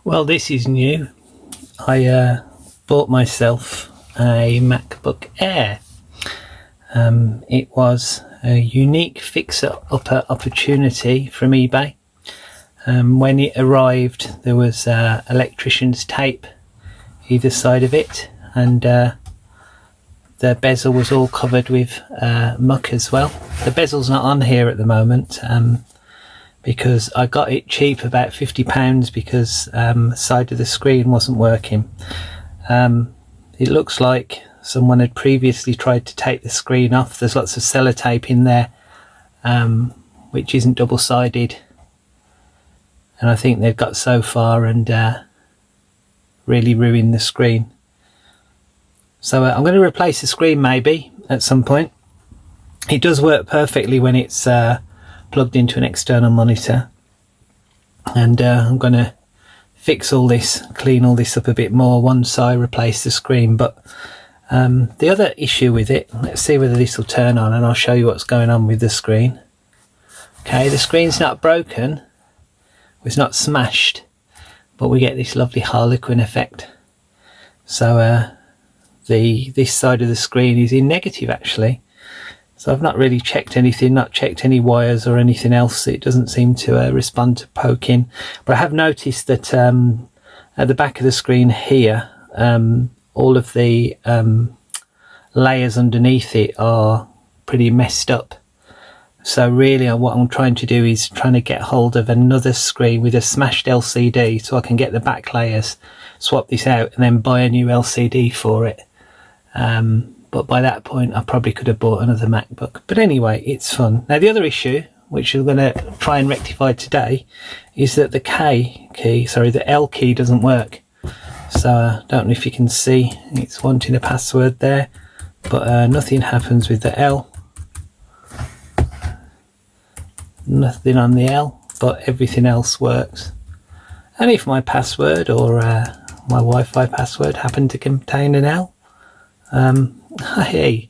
Well, this is new. I bought myself a MacBook Air. It was a unique fixer-upper opportunity from eBay. When it arrived, there was electrician's tape either side of it, and the bezel was all covered with muck as well. The bezel's not on here at the moment because I got it cheap, about £50, because the side of the screen wasn't working. It looks like someone had previously tried to take the screen off. There's lots of sellotape in there which isn't double-sided, and I think they've got so far and really ruined the screen. So I'm going to replace the screen maybe at some point. It does work perfectly when it's plugged into an external monitor, and I'm going to fix all this, clean all this up a bit more once I replace the screen. But the other issue with it, let's see whether this will turn on and I'll show you what's going on with the screen. Okay, the screen's not broken, it's not smashed, but we get this lovely harlequin effect. So this side of the screen is in negative actually. So I've not really checked anything, not checked any wires or anything else. It doesn't seem to respond to poking. But I have noticed that at the back of the screen here, all of the layers underneath it are pretty messed up. So really what I'm trying to do is trying to get hold of another screen with a smashed LCD so I can get the back layers, swap this out, and then buy a new LCD for it. But by that point I probably could have bought another MacBook. But anyway, it's fun. Now the other issue, which we're going to try and rectify today, is that the L key doesn't work. So I don't know if you can see, it's wanting a password there, but nothing happens with the L. Nothing on the L, but everything else works. And if my password or my Wi-Fi password happened to contain an L, hey,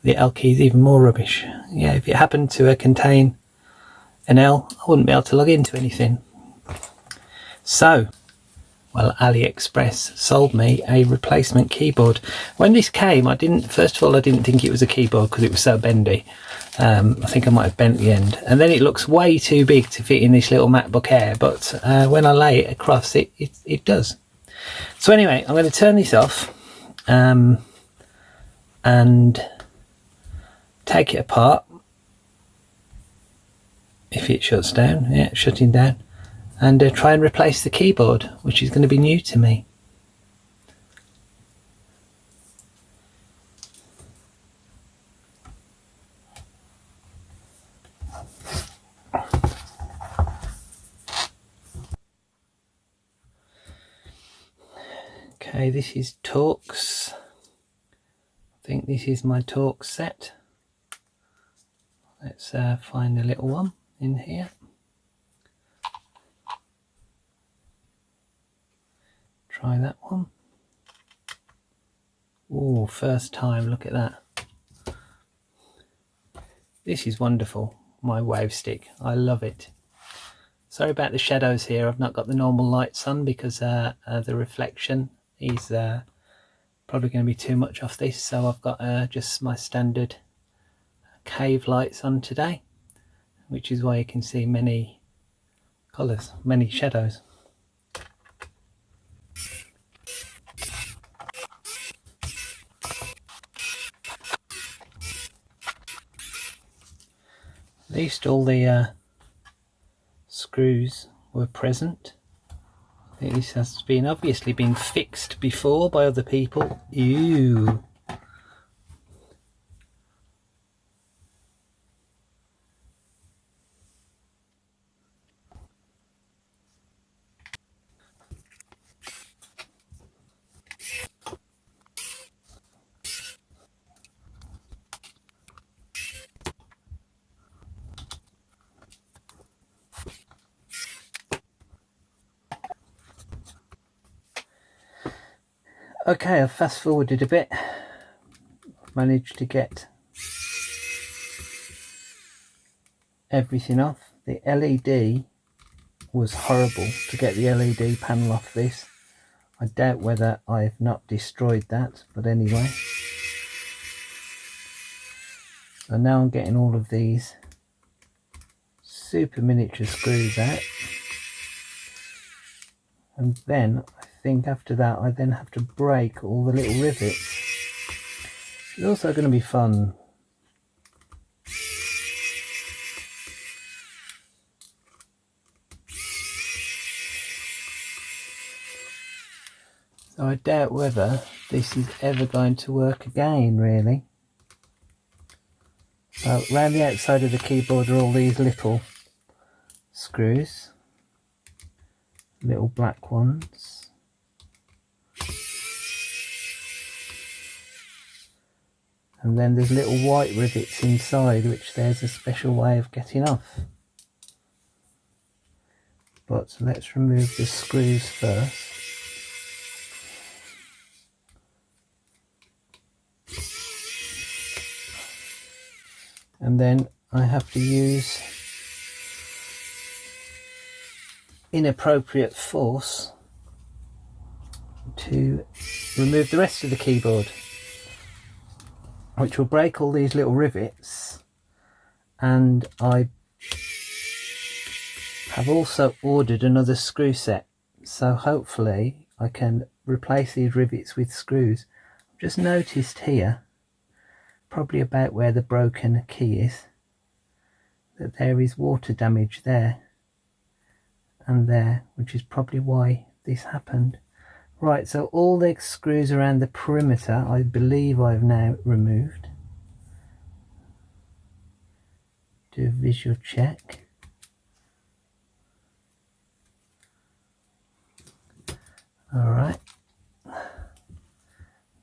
the L key is even more rubbish. Yeah, if it happened to contain an L, I wouldn't be able to log into anything. So, well, Aliexpress sold me a replacement keyboard. When this came, first of all, I didn't think it was a keyboard because it was so bendy. I think I might have bent the end. And then it looks way too big to fit in this little MacBook Air, but when I lay it across, it does. So anyway, I'm going to turn this off and take it apart. If it shuts down, yeah, it's shutting down. And try and replace the keyboard, which is going to be new to me. Okay, this is Torx. I think this is my Torx set. Let's find a little one in here. Try that one. Oh, first time, look at that. This is wonderful, my wave stick. I love it. Sorry about the shadows here. I've not got the normal lights on because the reflection is probably going to be too much off this. So I've got just my standard cave lights on today, which is why you can see many colours, many shadows. At least all the screws were present. I think this has obviously been fixed before by other people. Ew. Okay, I've fast forwarded a bit. Managed to get everything off. The LED was horrible to get the LED panel off this. I doubt whether I've not destroyed that, but anyway. So now I'm getting all of these super miniature screws out. And then I think after that I then have to break all the little rivets. It's also going to be fun. So I doubt whether this is ever going to work again, really. So around the outside of the keyboard are all these little screws, little black ones. And then there's little white rivets inside, which there's a special way of getting off. But let's remove the screws first. And then I have to use inappropriate force to remove the rest of the keyboard, which will break all these little rivets. And I have also ordered another screw set, so hopefully I can replace these rivets with screws. I've just noticed here, probably about where the broken key is, that there is water damage there and there, which is probably why this happened. Right, so all the screws around the perimeter I believe I've now removed. Do a visual check. Alright,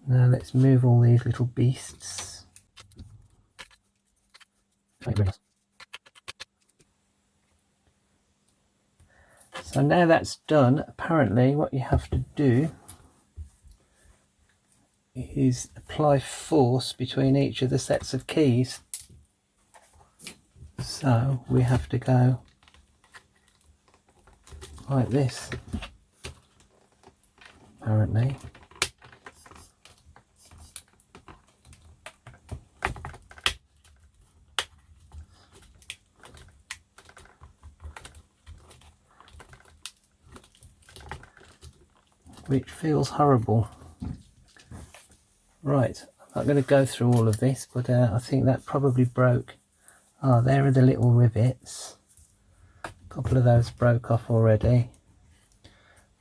now let's move all these little beasts. So now that's done, apparently what you have to do is apply force between each of the sets of keys. So we have to go like this, apparently. Which feels horrible. Right, I'm not going to go through all of this, but I think that probably broke. Ah, there are the little rivets. A couple of those broke off already.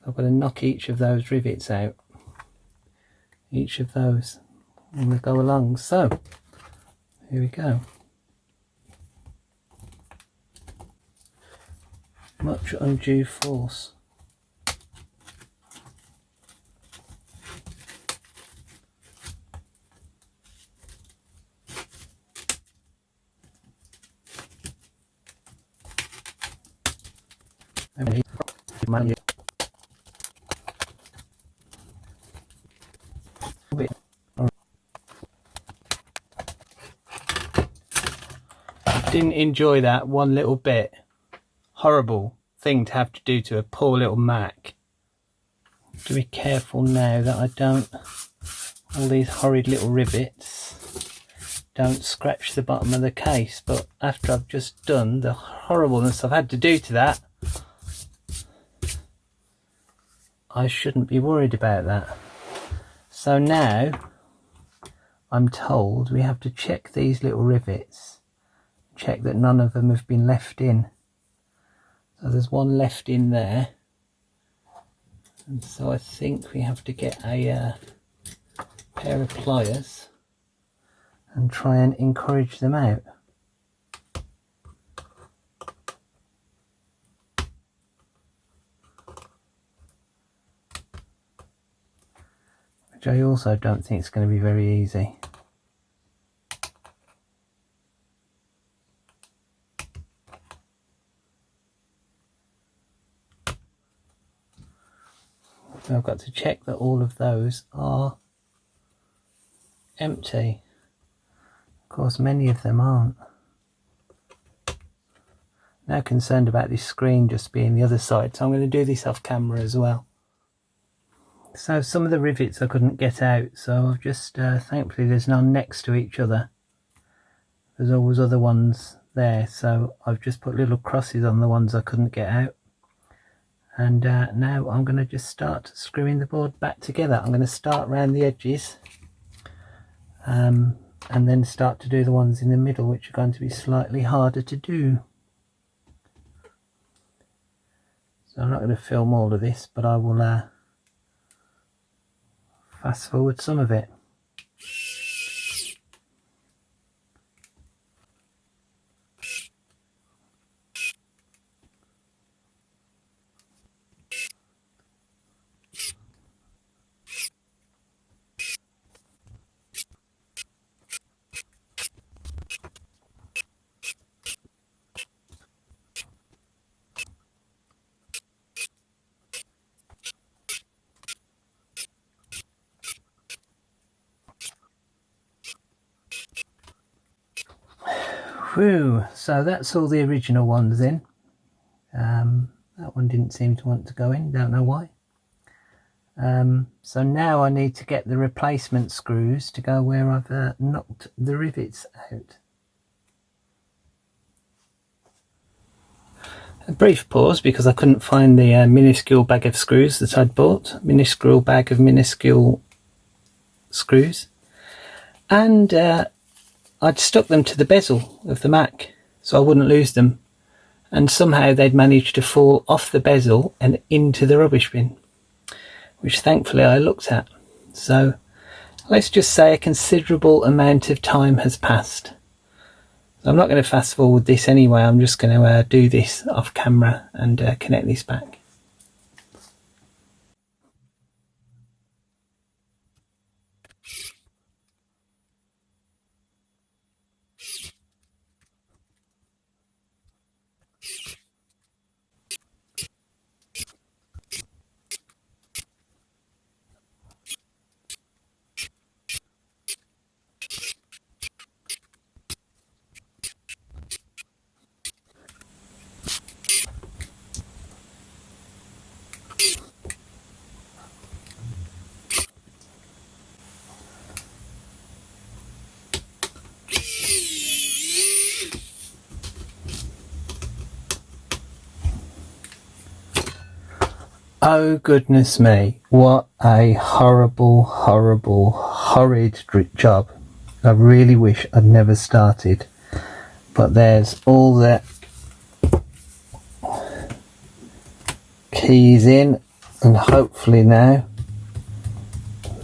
I've got to knock each of those rivets out. Each of those. And we'll go along. So, here we go. Much undue force. Didn't enjoy that one little bit. Horrible thing to have to do to a poor little Mac. Have to be careful now that I don't, all these horrid little rivets don't scratch the bottom of the case, but after I've just done the horribleness I've had to do to that, I shouldn't be worried about that. So now I'm told we have to check these little rivets, check that none of them have been left in. So there's one left in there, and so I think we have to get a pair of pliers and try and encourage them out. Which I also don't think is going to be very easy. So I've got to check that all of those are empty. Of course, many of them aren't. Now concerned about this screen just being the other side, so I'm going to do this off camera as well. So some of the rivets I couldn't get out, so I've just thankfully there's none next to each other. There's always other ones there, so I've just put little crosses on the ones I couldn't get out. And now I'm going to just start screwing the board back together. I'm going to start around the edges and then start to do the ones in the middle, which are going to be slightly harder to do. So I'm not going to film all of this, but I will fast forward some of it. Whew, so that's all the original ones in. That one didn't seem to want to go in, don't know why. So now I need to get the replacement screws to go where I've knocked the rivets out. A brief pause because I couldn't find the minuscule bag of screws that I'd bought. Minuscule bag of minuscule screws. And I'd stuck them to the bezel of the Mac so I wouldn't lose them, and somehow they'd managed to fall off the bezel and into the rubbish bin, which thankfully I looked at. So let's just say a considerable amount of time has passed. I'm not going to fast forward this anyway, I'm just going to do this off camera and connect this back. Oh goodness me, what a horrible, horrid job. I really wish I'd never started. But there's all the keys in, and hopefully now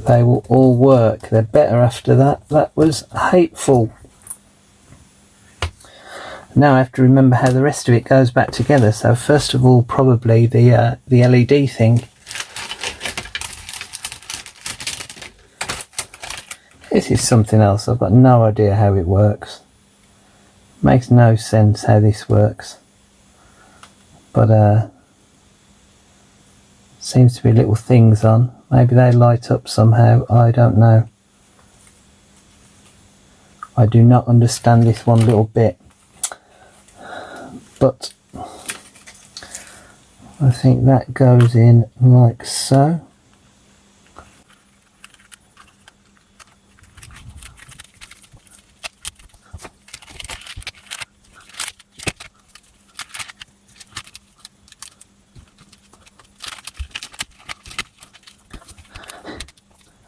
they will all work. They're better after that. That was hateful. Now I have to remember how the rest of it goes back together. So first of all, probably the LED thing. This is something else. I've got no idea how it works. Makes no sense how this works. But seems to be little things on. Maybe they light up somehow. I don't know. I do not understand this one little bit. But I think that goes in like so.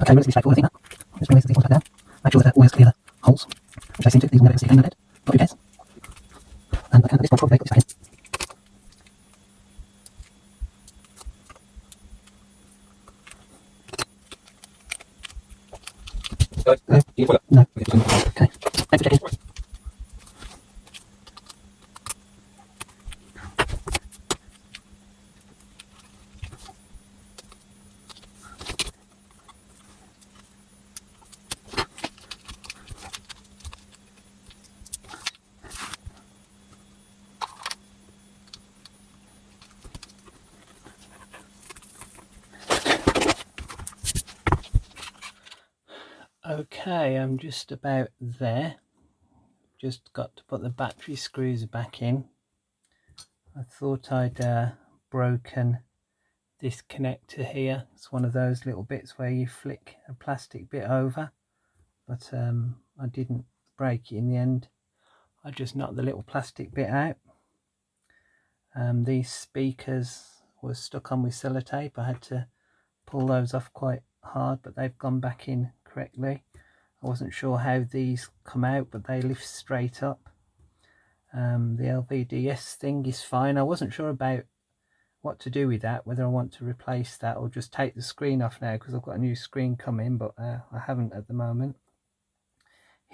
Okay, relatively straightforward, I think that. Just bring these ones back down. Make sure that oil's clear the holes, which they seem to. These will never see again, no doubt. Got your beds. And I can at this point probably put this back in. No. Okay. Thanks for checking. Okay, I'm just about there. Just got to put the battery screws back in. I thought I'd broken this connector here. It's one of those little bits where you flick a plastic bit over, but I didn't break it in the end. I just knocked the little plastic bit out. These speakers were stuck on with sellotape. I had to pull those off quite hard, but they've gone back in correctly. I wasn't sure how these come out, but they lift straight up. The LVDS thing is fine. I wasn't sure about what to do with that, whether I want to replace that or just take the screen off now, because I've got a new screen coming, but I haven't at the moment.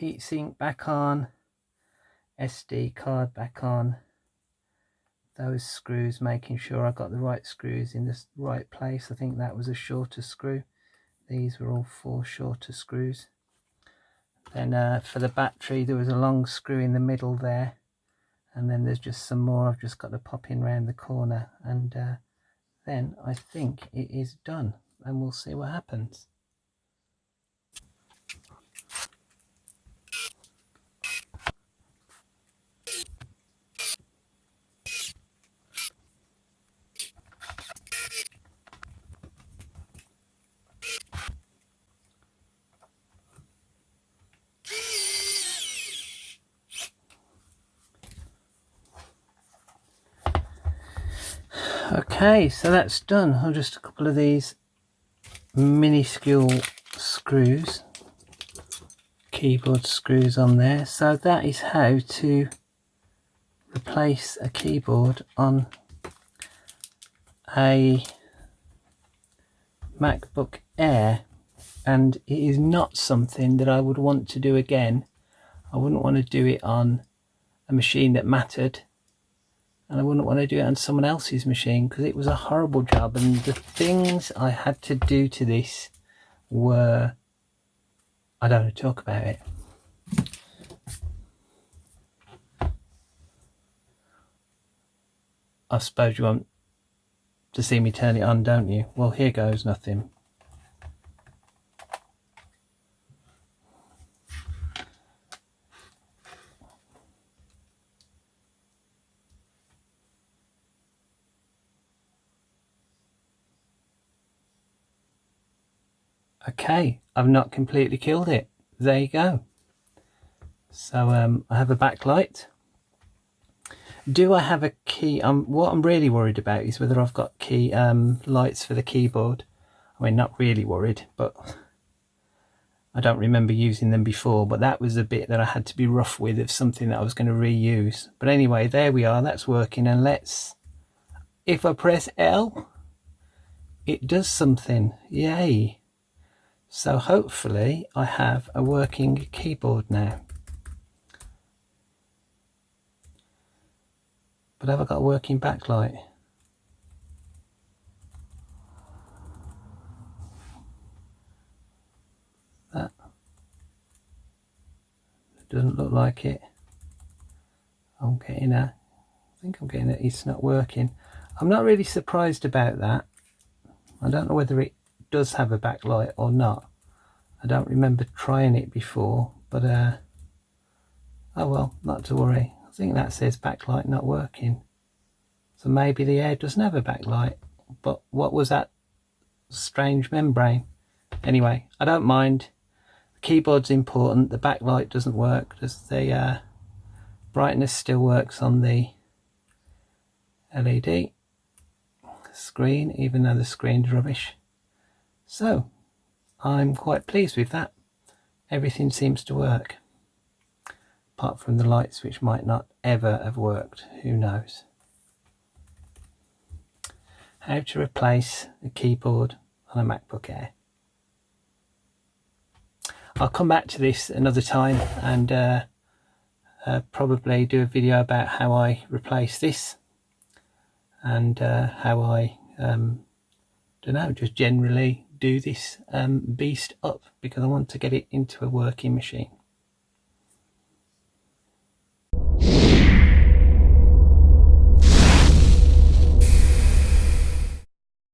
Heatsink back on, SD card back on, those screws, making sure I got the right screws in the right place. I think that was a shorter screw. These were all 4 shorter screws. Then for the battery there was a long screw in the middle there, and then there's just some more I've just got to pop in round the corner, and then I think it is done, and we'll see what happens. Okay, so that's done. I'll just a couple of these minuscule screws, keyboard screws on there. So that is how to replace a keyboard on a MacBook Air, and it is not something that I would want to do again. I wouldn't want to do it on a machine that mattered, and I wouldn't want to do it on someone else's machine, because it was a horrible job, and the things I had to do to this were, I don't want to talk about it. I suppose you want to see me turn it on, don't you? Well, here goes nothing. Okay, I've not completely killed it. There you go. So I have a backlight. Do I have a key? What I'm really worried about is whether I've got key lights for the keyboard. I mean, not really worried, but I don't remember using them before, but that was a bit that I had to be rough with, of something that I was going to reuse. But anyway, there we are, that's working. And let's, if I press L, it does something. Yay. So hopefully I have a working keyboard now. But have I got a working backlight? That doesn't look like it. I think I'm getting it, it's not working. I'm not really surprised about that. I don't know whether it does have a backlight or not. I don't remember trying it before, but oh well, not to worry. I think that says backlight not working. So maybe the Air doesn't have a backlight, but what was that strange membrane? Anyway, I don't mind. The keyboard's important. The backlight doesn't work because the brightness still works on the LED screen, even though the screen's rubbish. So I'm quite pleased with that. Everything seems to work, apart from the lights, which might not ever have worked. Who knows? How to replace a keyboard on a MacBook Air. I'll come back to this another time and probably do a video about how I replace this, and how I don't know, just generally do this beast up, because I want to get it into a working machine.